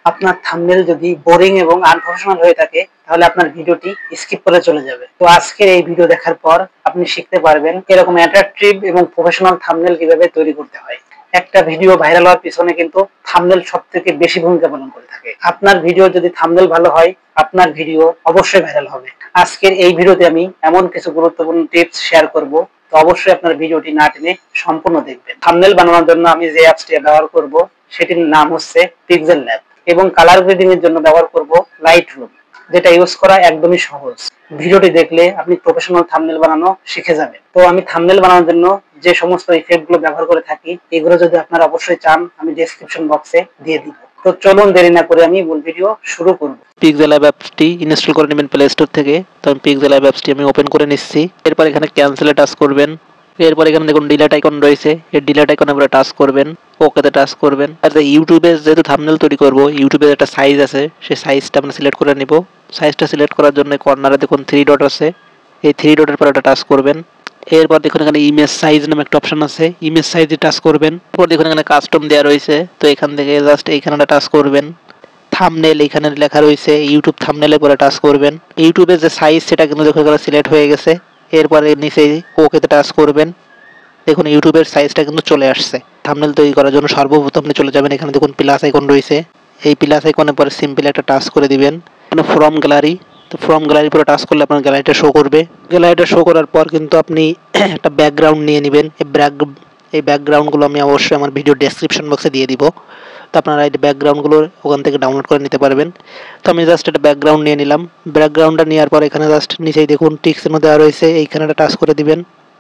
আপনার থাম্বনেল যদি বোরিং এবং আনপ্রফেশনাল হয়ে থাকে তাহলে আপনার ভিডিওটি স্কিপ করে চলে যাবে। তো আজকের এই ভিডিও দেখার পর আপনি শিখতে পারবেন এরকম অ্যাট্রাকটিভ এবং প্রফেশনাল থাম্বনেল কিভাবে তৈরি করতে হয়। একটা ভিডিও ভাইরাল হওয়ার পিছনে কিন্তু থাম্বনেল সবথেকে বেশি ভূমিকা পালন করে থাকে। আপনার ভিডিও যদি থাম্বনেল ভালো হয়, আপনার ভিডিও অবশ্যই ভাইরাল হবে। আজকের এই ভিডিওতে আমি এমন কিছু গুরুত্বপূর্ণ টিপস শেয়ার করব, তো অবশ্যই আপনার ভিডিওটি না টেনে সম্পূর্ণ দেখবেন। থাম্বনেল বানানোর জন্য আমি যে অ্যাপসটি ব্যবহার করব সেটির নাম হচ্ছে পিক্সেল ল্যাব, এবং কালার গ্রেডিং এর জন্য ব্যবহার করব লাইটরুম, যেটা ইউজ করা একদমই সহজ। ভিডিওটি দেখলে আপনি প্রফেশনাল থাম্বনেল বানানো শিখে যাবেন। তো আমি থাম্বনেল বানানোর জন্য যে সমস্ত ইফেক্ট গুলো ব্যবহার করে থাকি, এগুলো যদি আপনারা অবশ্যই চান আমি ডেসক্রিপশন বক্সে দিয়ে দিব। তো চলুন দেরি না করে আমি মূল ভিডিও শুরু করব। পিক্সেল ল্যাব অ্যাপসটি ইনস্টল করে নেবেন প্লে স্টোর থেকে। তো আমি পিক্সেল ল্যাব অ্যাপসটি আমি ওপেন করে নিচ্ছি। এরপর এখানে ক্যান্সেলে টাচ করবেন। এরপর এখানে দেখুন ডিলিট আইকন রয়েছে, এই ডিলিট আইকনে উপরে টাচ করবেন, ওকেতে টাচ করবেন। আর ইউটিউবে যেহেতু থাম্বনেল তৈরি করব, ইউটিউবের একটা সাইজ আছে, সেই সাইজটা আমরা সিলেক্ট করে নিব। সাইজটা সিলেক্ট করার জন্য কর্নারে দেখুন 3 ডট আছে, এই 3 ডটের পর একটা টাচ করবেন। এরপর দেখুন এখানে ইমেজ সাইজ নামে একটা অপশন আছে, ইমেজ সাইজে টাচ করবেন। এরপর দেখুন এখানে কাস্টম দেওয়া রয়েছে, তো এখান থেকে জাস্ট এইখানে টাচ করবেন। থাম্বনেল এখানে লেখা রয়েছে, ইউটিউব থাম্বনেলের পরে টাচ করবেন। ইউটিউবের যে সাইজ সেটা কিন্তু দেখুন এখানে সিলেক্ট হয়ে গেছে। এরপরে নিচে ওকেতে টাচ করবেন। দেখুন ইউটিউবের সাইজটা কিন্তু চলে আসছে। থাম্বনেল তৈরি করার জন্য সর্বপ্রথম আপনি চলে যাবেন, এখানে দেখুন প্লাস আইকন রয়েছে, এই প্লাস আইকনের পরে সিম্পল একটা টাচ করে দিবেন। এখানে ফ্রম গ্যালারি, তো ফ্রম গ্যালারির পরে টাচ করলে আপনার গ্যালারিটা শো করবে। গ্যালারিটা শো করার পর কিন্তু আপনি একটা ব্যাকগ্রাউন্ড নিয়ে নেবেন। এই ব্যাকগ্রাউন্ডগুলো আমি অবশ্যই আমার ভিডিও ডেসক্রিপশন বক্সে দিয়ে দিব, তো আপনারা এই ব্যাকগ্রাউন্ডগুলো ওখান থেকে ডাউনলোড করে নিতে পারবেন। তো আমি জাস্ট একটা ব্যাকগ্রাউন্ড নিয়ে নিলাম। ব্যাকগ্রাউন্ডটা নেওয়ার পর এখানে জাস্ট নিচেই দেখুন টিক চিহ্ন দেওয়া রয়েছে, এইখানে টাচ করে দিবেন।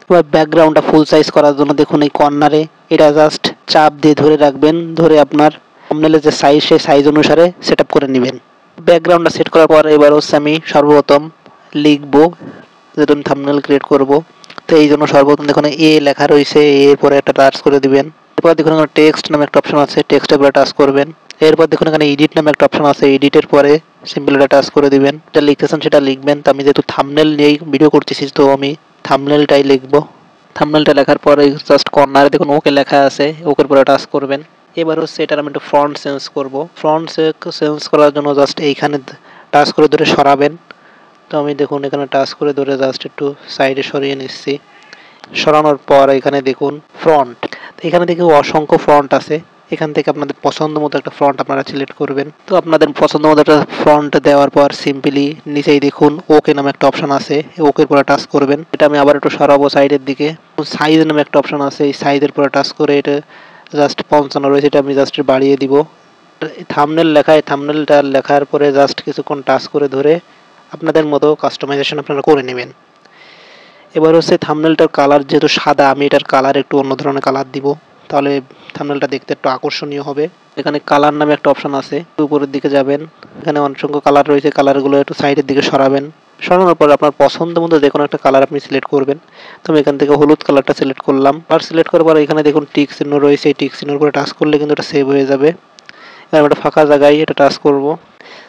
এবার ব্যাকগ্রাউন্ডটা ফুল সাইজ করার জন্য দেখুন এই কর্নারে এটা জাস্ট চাপ দিয়ে ধরে রাখবেন, ধরে আপনার থাম্বনেলের যে সাইজ সেই সাইজ অনুসারে সেট আপ করে নেবেন। ব্যাকগ্রাউন্ডটা সেট করার পর এবার হচ্ছে আমি সর্বপ্রথম লিখবো, যেটা আমি থাম্বনেল ক্রিয়েট করব। তো এই জন্য সর্বপ্রথম দেখুন এ লেখা রয়েছে, এরপরে একটা টাচ করে দিবেন। এরপর দেখুন এখানে টেক্সট নামে একটা অপশন আছে, টেক্সটের উপরে টাচ করবেন। এরপর দেখুন এখানে এডিট নামে একটা অপশন আছে, এডিটের পরে সিম্পল একটা টাচ করে দিবেন। যেটা লিখতেছেন সেটা লিখবেন। তো আমি যেহেতু থাম্বনেল নিয়েই ভিডিও করতেছি, তো আমি থাম্বনেলটাই লিখবো। থাম্বনেলটা লেখার পরে জাস্ট কর্নারে দেখুন ওকে লেখা আছে, ওকের পরে টাচ করবেন। এবার হচ্ছে এটার আমি একটু ফ্রন্ট চেঞ্জ করব। ফ্রন্ট চেঞ্জ করার জন্য জাস্ট এইখানে টাচ করে ধরে সরাবেন। তো আমি দেখুন এখানে টাচ করে ধরে জাস্ট একটু সাইডে সরিয়ে নিচ্ছি। সরানোর পর এখানে দেখুন ফ্রন্ট, তো এখানে দেখে অসংখ্য ফ্রন্ট আছে, এখান থেকে আপনাদের পছন্দ মতো একটা ফ্রন্ট আপনারা সিলেক্ট করবেন। তো আপনাদের পছন্দ মতো একটা ফ্রন্ট দেওয়ার পর সিম্পলি নিচেই দেখুন ওকে নামে একটা অপশন আছে, ওকের পরে টাচ করবেন। এটা আমি আবার একটু সরাবো সাইডের দিকে। সাইজ নামে একটা অপশন আছে, এই সাইজের পরে টাচ করে এটা জাস্ট 55 রয়েছে, এটা আমি জাস্ট বাড়িয়ে দিব। থাম্বনেল লেখায় থাম্বনেলটা লেখার পরে জাস্ট কিছুক্ষণ টাচ করে ধরে আপনাদের মতো কাস্টমাইজেশন আপনারা করে নেবেন। এবার হচ্ছে থাম্বনেলটার কালার, যেহেতু সাদা আমি এটার কালার একটু অন্য ধরনের কালার দিব, তাহলে থাম্বনেলটা দেখতে একটু আকর্ষণীয় হবে। এখানে কালার নামে একটা অপশন আছে, উপরের দিকে যাবেন, এখানে অসংখ্য কালার রয়েছে, কালারগুলো একটু সাইডের দিকে সরাবেন। সরানোর পর আপনার পছন্দ মতো যে কোনো একটা কালার আপনি সিলেক্ট করবেন। তো আমি এখান থেকে হলুদ কালারটা সিলেক্ট করলাম। আর সিলেক্ট করার পর এখানে দেখুন টিক চিহ্ন রয়েছে, এই টিক চিহ্নের উপরে টাচ করলে কিন্তু এটা সেভ হয়ে যাবে। এবার একটা ফাঁকা জায়গায় এটা টাচ করব।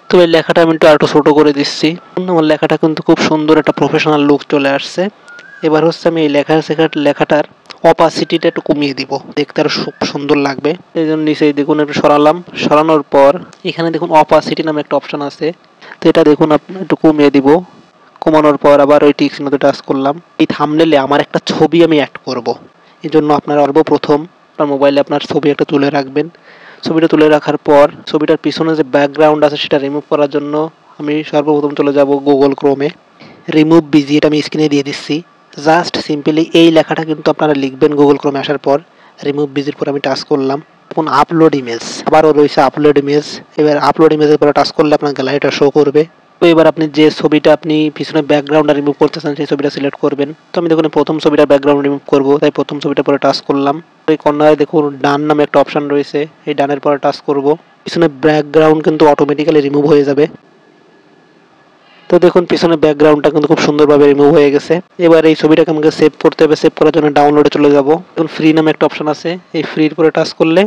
তো এই লেখাটা আমি একটু আরেকটু ছোটো করে দিচ্ছি। আমার লেখাটা কিন্তু খুব সুন্দর একটা প্রফেশনাল লুক চলে আসছে। এবার হচ্ছে আমি এই লেখাটার অপাসিটিটা একটু কমিয়ে দিব, দেখতে আরো সুন্দর লাগবে। এই জন্য নিচেই দেখুন একটু সরালাম। সরানোর পর এখানে দেখুন অপাসিটি নামে একটা অপশন আছে, তো এটা দেখুন আপনি একটু কমিয়ে দিব। কমানোর পর আবার ওই টিক চিহ্নতে টাচ করলাম। এই থাম্বনেলে আমার একটা ছবি আমি অ্যাড করব, এই জন্য আপনারা সর্বপ্রথম আপনার মোবাইলে আপনার ছবি একটা তুলে রাখবেন। ছবিটা তুলে রাখার পর ছবিটার পিছনে যে ব্যাকগ্রাউন্ড আছে সেটা রিমুভ করার জন্য আমি সর্বপ্রথম চলে যাব গুগল ক্রোমে। রিমুভ বিজি এটা আমি স্ক্রিনে দিয়ে দিচ্ছি। জাস্ট সিম্পলি এই লেখাটা কিন্তু আপনারা লিখবেন গুগল ক্রোমে আসার পর। রিমুভ বিজির পর আমি টাচ করলাম। এখন আপলোড ইমেজ, আবারও রয়েছে আপলোড ইমেজ। এবার আপলোড ইমেজের পরে টাচ করলে আপনার গ্যালারিটা শো করবে। তো এবার আপনি যে ছবিটা আপনি পিছনে ব্যাকগ্রাউন্ডটা রিমুভ করতে চান সেই ছবিটা সিলেক্ট করবেন। তো আমি দেখুন প্রথম ছবিটার ব্যাকগ্রাউন্ড রিমুভ করব, তাই প্রথম ছবিটার পরে টাচ করলাম। এই কর্নারে দেখুন ডান নামে একটা অপশন রয়েছে, এই ডানের পরে টাচ করব। পিছনে ব্যাকগ্রাউন্ড কিন্তু অটোমেটিক্যালি রিমুভ হয়ে যাবে। তো দেখুন পিছনে ব্যাকগ্রাউন্ডটা কিন্তু খুব সুন্দরভাবে রিমুভ হয়ে গেছে। এবার এই ছবিটাকে আমাকে সেভ করতে হবে। সেভ করার জন্য ডাউনলোডে চলে যাব। এখন ফ্রি নামে একটা অপশন আছে, এই ফ্রির পরে টাচ করলে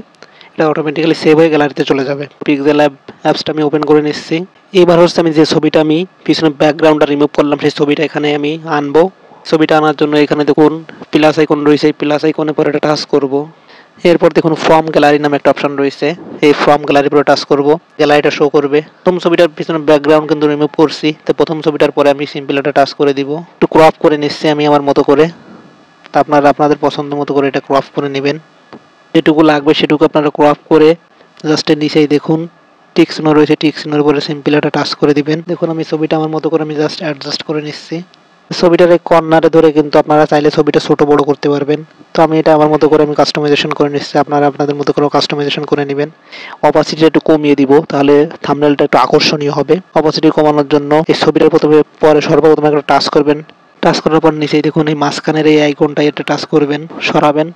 এটা অটোমেটিক্যালি সেভ হয়ে গ্যালারিতে চলে যাবে। পিক্সেল ল্যাব অ্যাপসটা আমি ওপেন করে নিচ্ছি। এবার হচ্ছে আমি যে ছবিটা আমি পিছনে ব্যাকগ্রাউন্ডটা রিমুভ করলাম সেই ছবিটা এখানে আমি আনবো। ছবিটা আনার জন্য এখানে দেখুন প্লাস আইকন রয়েছে, এই প্লাস আইকনে পরে এটা টাচ করব। এরপর দেখুন ফর্ম গ্যালারি নামে একটা অপশন রয়েছে, এই ফর্ম গ্যালারির উপরে টাচ করব, গ্যালারিটা শো করবে। প্রথম ছবিটার পিছনে ব্যাকগ্রাউন্ড কিন্তু রিমুভ করছি, তো প্রথম ছবিটার পরে আমি সিম্পল একটা টাচ করে দিব, একটু ক্রপ করে নিচ্ছি আমি আমার মতো করে। তা আপনারা আপনাদের পছন্দ মতো করে এটা ক্রপ করে নেবেন, যেটুকু লাগবে সেটুকু আপনারা ক্রপ করে জাস্ট নিচেই দেখুন টিক চিহ্ন রয়েছে, টিক চিহ্নের উপরে সিম্পল একটা টাচ করে দিবেন। দেখুন আমি ছবিটা আমার মতো করে আমি জাস্ট অ্যাডজাস্ট করে নিচ্ছি। ছবিটার এই কর্নারে ধরে কিন্তু আপনারা চাইলে ছবিটা ছোট বড় করতে পারবেন। তো আমি এটা আমার মতো করে আমি কাস্টমাইজেশন করে নিচ্ছি, আপনারা আপনাদের মতো করে কাস্টমাইজেশন করে নেবেন। অপাসিটি একটু কমিয়ে দিব, তাহলে থাম্বনেলটা একটু আকর্ষণীয় হবে। অপাসিটি কমানোর জন্য এই ছবিটার পরে সর্বপ্রথমে একটা টাচ করবেন, টাচ করার পর নিচেই দেখুন এই মাঝখানের এই আইকনটা এটা টাচ করবেন, সরাবেন।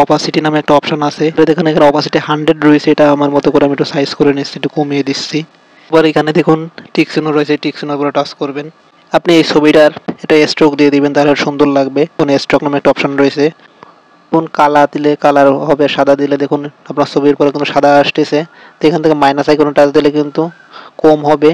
অপাসিটি নামে একটা অপশন আছে, দেখুন এখানে অপাসিটি 100 রয়েছে, এটা আমার মতো করে আমি একটু সাইজ করে নিচ্ছি, একটু কমিয়ে দিচ্ছি। এবার এখানে দেখুন টিক চিহ্ন রয়েছে, টিক চিহ্নের উপরে টাচ করবেন। আপনি এই ছবিটার এটা স্ট্রোক দিয়ে দিবেন, তাহলে সুন্দর লাগবে। কোন স্ট্রোক নামে একটা অপশন রয়েছে, কোন কালার দিলে কালার হবে, সাদা দিলে দেখুন আপনার ছবির পরে কিন্তু সাদা আসতেছে। তো এখান থেকে মাইনাস আইকনে টাচ দিলে কিন্তু কম হবে,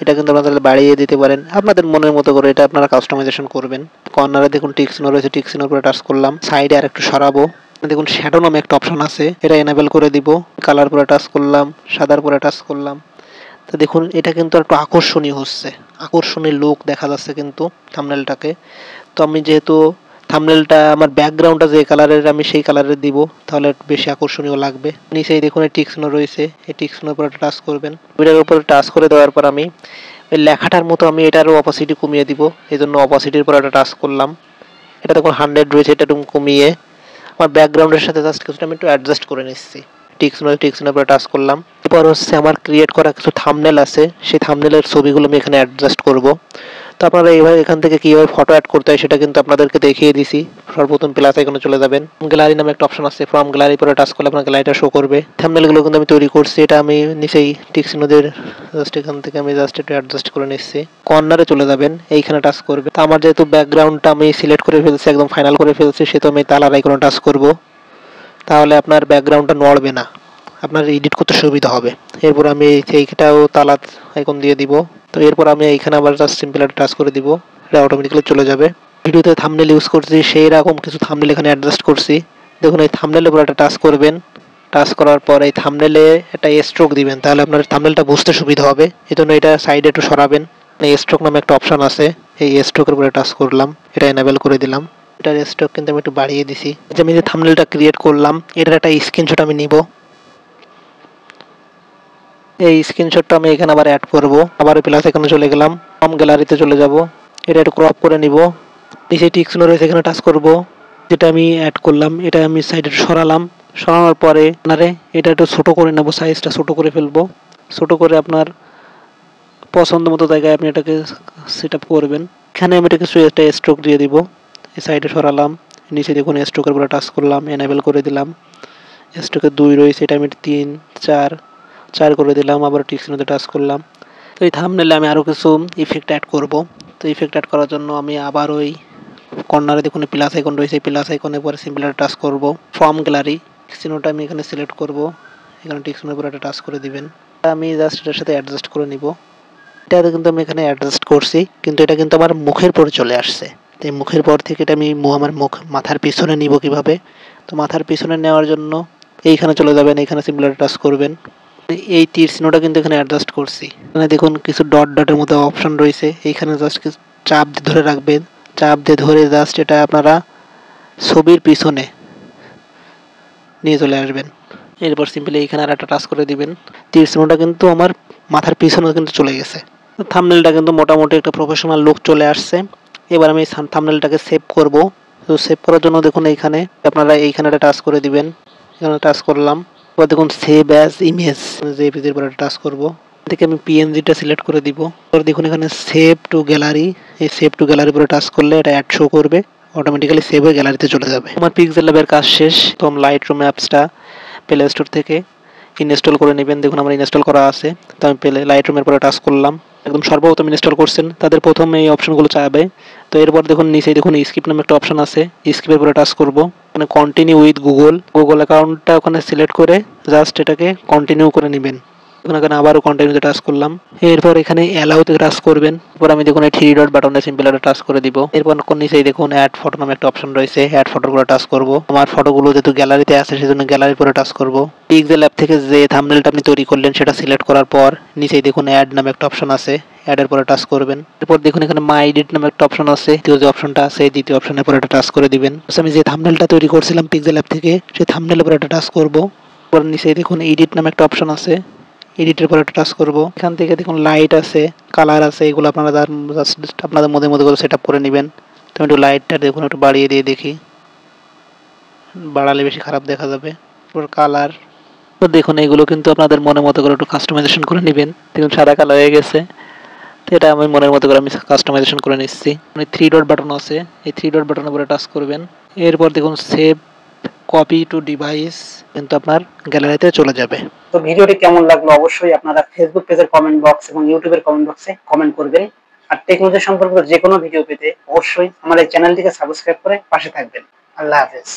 এটা কিন্তু আপনারা বাড়িয়ে দিতে পারেন আপনাদের মনের মতো করে, এটা আপনারা কাস্টমাইজেশন করবেন। কর্নারে দেখুন টিক চিহ্ন রয়েছে, টিক চিহ্নের উপরে টাচ করলাম, সাইডে আর একটু সরাবো। দেখুন শ্যাডো নামে একটা অপশন আছে, এটা এনেবল করে দিব, কালার পরে টাচ করলাম, সাদার পরে টাচ করলাম। তো দেখুন এটা কিন্তু একটু আকর্ষণীয় হচ্ছে, আকর্ষণীয় লুক দেখা যাচ্ছে কিন্তু থাম্বনেলটাকে। তো আমি যেহেতু থাম্বনেলটা আমার ব্যাকগ্রাউন্ডটা যে কালারের আমি সেই কালারের দিব, তাহলে একটু বেশি আকর্ষণীয় লাগবে। নিচেই দেখুন এই টিক চিহ্ন রয়েছে, এই টিক চিহ্নের উপরে টাচ করবেন। এটার উপরে টাচ করে দেওয়ার পর আমি ওই লেখাটার মতো আমি এটারও অপাসিটি কমিয়ে দিব, এই জন্য অপাসিটির উপর একটা টাচ করলাম। এটা দেখুন 100 রয়েছে, এটা একটু কমিয়ে আমার ব্যাকগ্রাউন্ডের সাথে জাস্ট কিছুটা আমি একটু অ্যাডজাস্ট করে নিচ্ছি। টিক চিহ্নের উপরে টাচ করলাম। এরপর হচ্ছে আমার ক্রিয়েট করা কিছু থাম্বনেল আছে, সেই থাম্বনেলের ছবিগুলো আমি এখানে অ্যাডজাস্ট করব। তো আপনারা এইভাবে এখান থেকে কীভাবে ফটো অ্যাড করতে হয় সেটা কিন্তু আপনাদেরকে দেখিয়ে দিছি। সর্বপ্রথম প্লাস আইকনে চলে যাবেন, গ্যালারি নামে একটা অপশন আছে, ফ্রম গ্যালারি পরে টাচ করলে আপনার গ্যালারিটা শো করবে। থাম্বনেলগুলো কিন্তু আমি তৈরি করছি, এটা আমি নিচেই টিক চিহ্নদের জাস্ট এখান থেকে আমি জাস্ট একটু অ্যাডজাস্ট করে নিচ্ছি। কর্নারে চলে যাবেন, এইখানে টাচ করবে। তো আমার যেহেতু ব্যাকগ্রাউন্ডটা আমি সিলেক্ট করে ফেলছি, একদম ফাইনাল করে ফেলছি, সেহেতু আমি কালার আইকনে টাচ করব, তাহলে আপনার ব্যাকগ্রাউন্ডটা নড়বে না, আপনার এডিট করতে সুবিধা হবে। এরপর আমি এইটাও তালাত আইকন দিয়ে দিব। তো এরপর আমি এইখানে আবার জাস্ট সিম্পল একটা টাচ করে দিব, এটা অটোমেটিক্যালি চলে যাবে। ভিডিওতে থাম্বনেল ইউজ করছি, সেই রকম কিছু থাম্বনেল এখানে অ্যাডজাস্ট করছি। দেখুন এই থাম্বনেলের উপর একটা টাচ করবেন, টাচ করার পর এই থাম্বনেলে একটা স্ট্রোক দিবেন, তাহলে আপনার থাম্বনেলটা বুঝতে সুবিধা হবে। এই জন্য এটা সাইডে একটু সরাবেন। এই স্ট্রোক নামে একটা অপশন আছে, এই স্ট্রোকের উপরে টাচ করলাম, এটা এনেবল করে দিলাম। এটার স্ট্রোক কিন্তু আমি একটু বাড়িয়ে দিছি। যে আমি যে থাম্বনেলটা ক্রিয়েট করলাম, এটার একটা স্ক্রিনশট আমি নিব। এই স্ক্রিনশটটা আমি এখানে আবার অ্যাড করব, আবার প্লাস এখানে চলে গেলাম, ফর্ম গ্যালারিতে চলে যাব, এটা একটু ক্রপ করে নিব। নিচে টিক চিহ্ন রয়েছে, এখানে টাচ করব, যেটা আমি অ্যাড করলাম এটা আমি সাইডে সরালাম। সরানোর পরে আপনারে এটা একটু ছোটো করে নেব, সাইজটা ছোটো করে ফেলবো। ছোটো করে আপনার পছন্দ মতো জায়গায় আপনি এটাকে সেট আপ করবেন। এখানে আমি এটা কিছু একটা স্ট্রোক দিয়ে দিব, এই সাইডে সরালাম, নিচে দেখুন স্ট্রোকের উপরে টাচ করলাম, এনেবল করে দিলাম। স্ট্রোকের 2 রয়েছে, এটা আমি 3 4 করে দিলাম, আবার টিক চিহ্নতে টাচ করলাম। তো এই থাম্বনেলে আমি আরও কিছু ইফেক্ট অ্যাড করব। তো ইফেক্ট অ্যাড করার জন্য আমি আবার ওই কর্নারে দেখুন প্লাস আইকন রয়েছে, প্লাস আইকনের পরে সিম্পল একটা টাচ করব, ফর্ম গ্যালারি চিহ্নটা আমি এখানে সিলেক্ট করব, এখানে টিক চিহ্নের উপরে একটা টাচ করে দিবেন। আমি জাস্ট এটার সাথে অ্যাডজাস্ট করে নিব। এটা কিন্তু আমি এখানে অ্যাডজাস্ট করছি, কিন্তু এটা কিন্তু আমার মুখের পরে চলে আসছে। তো এই মুখের পর থেকে এটা আমি আমার মাথার পিছনে নিব কিভাবে। তো মাথার পিছনে নেওয়ার জন্য এইখানে চলে যাবেন, এইখানে সিম্পল একটা টাচ করবেন। এই তীর চিহ্নটা কিন্তু এখানে অ্যাডজাস্ট করছি। এখানে দেখুন কিছু ডট ডটের মতো অপশন রয়েছে, এইখানে জাস্ট কিছু চাপ দিয়ে ধরে রাখবেন, চাপ দিয়ে ধরে জাস্ট এটা আপনারা ছবির পিছনে নিয়ে চলে আসবেন। এরপর সিম্পলি এইখানে আর একটা টাচ করে দিবেন। তীর চিহ্নটা কিন্তু আমার মাথার পিছনে কিন্তু চলে গেছে। থাম্বনেলটা কিন্তু মোটামুটি একটা প্রফেশনাল লুক চলে আসছে। এবার আমি থাম্বনেলটাকে সেভ করব। তো সেভ করার জন্য দেখুন এইখানে আপনারা এইখানে একটা টাচ করে দিবেন, এখানে টাচ করলাম। এবার দেখুন সেভ অ্যাজ ইমেজ, জেপিজির উপর টাচ করব, থেকে আমি পিএনজিটা সিলেক্ট করে দিব। এবার দেখুন এখানে সেভ টু গ্যালারি, এই সেভ টু গ্যালারির উপরে টাচ করলে এটা অ্যাড শো করবে, অটোমেটিক্যালি সেভ হয়ে গ্যালারিতে চলে যাবে। আমার পিক্সেল ল্যাবের কাজ শেষ। তো লাইট রুম অ্যাপসটা প্লে স্টোর থেকে ইনস্টল করে নেবেন। দেখুন আমার ইনস্টল করা আছে। তো আমি লাইট রুমের পরে টাচ করলাম, একদম সর্বপ্রথম ইনস্টল করছেন তাদের প্রথম এই অপশনগুলো চাইবে। তো এরপর দেখুন নিচে দেখুন স্কিপ নামে একটা অপশন আছে, স্কিপের পরে টাচ করব। মানে কন্টিনিউ উইথ গুগল অ্যাকাউন্টটা ওখানে সিলেক্ট করে জাস্ট এটাকে কন্টিনিউ করে নেবেন। এখানে আবারও কন্টিনিউতে টাচ করলাম। এরপর এখানে অ্যালাউতে টাচ করবেন। এরপর আমি দেখুন এই থ্রি ডট বাটনে সিম্পল একটা টাচ করে দিব। এরপর নিচেই দেখুন অ্যাড ফটো নামে একটা অপশন রয়েছে, অ্যাড ফটোর উপরে টাচ করব। আমার ফটোগুলো যেহেতু গ্যালারিতে আছে সেজন্য গ্যালারির উপরে টাচ করব। পিক্সেল অ্যাপ থেকে যে থাম্বনেলটা আপনি তৈরি করলেন সেটা সিলেক্ট করার পর নিচেই দেখুন অ্যাড নামে একটা অপশন আছে, অ্যাডের পরে টাচ করবেন। এরপর দেখুন এখানে মাই এডিট নামে একটা অপশন আছে, দ্বিতীয় যে অপশনটা আছে এই দ্বিতীয় অপশনের পরে একটা টাচ করে দিবেন। আমি যে থাম্বনেলটা তৈরি করছিলাম পিক্সেল অ্যাপ থেকে সেই থাম্বনেলের উপরে একটা টাচ করব। এরপর নিচেই দেখুন এডিট নামে একটা অপশন আছে, এডিটের পরে একটা টাচ করব। এখান থেকে দেখুন লাইট আছে, কালার আছে, এগুলো আপনারা আপনাদের মধ্যে মধ্যে করে সেট আপ করে নেবেন। তো একটু লাইটটা দেখুন একটু বাড়িয়ে দিয়ে দেখি, বাড়ালে বেশি খারাপ দেখা যাবে। এরপর কালার, তো দেখুন এগুলো কিন্তু আপনাদের মনের মতো করে একটু কাস্টমাইজেশন করে নেবেন। দেখুন সাদা কালার হয়ে গেছে, তো এটা আমি মনের মতো করে আমি কাস্টমাইজেশন করে নিচ্ছি। থ্রি ডট বাটন আছে, এই থ্রি ডট বাটনের উপরে টাচ করবেন। এরপর দেখুন সেভ কপি টু ডিভাইস, কিন্তু আপনার গ্যালারিতে চলে যাবে। তো ভিডিওটি কেমন লাগলো অবশ্যই আপনারা ফেসবুক পেজের কমেন্ট বক্স এবং ইউটিউবের কমেন্ট বক্সে কমেন্ট করবেন। আর টেকনোলজি সম্পর্কিত যে কোনো ভিডিও পেতে অবশ্যই আমার এই চ্যানেলটিকে সাবস্ক্রাইব করে পাশে থাকবেন। আল্লাহ হাফেজ।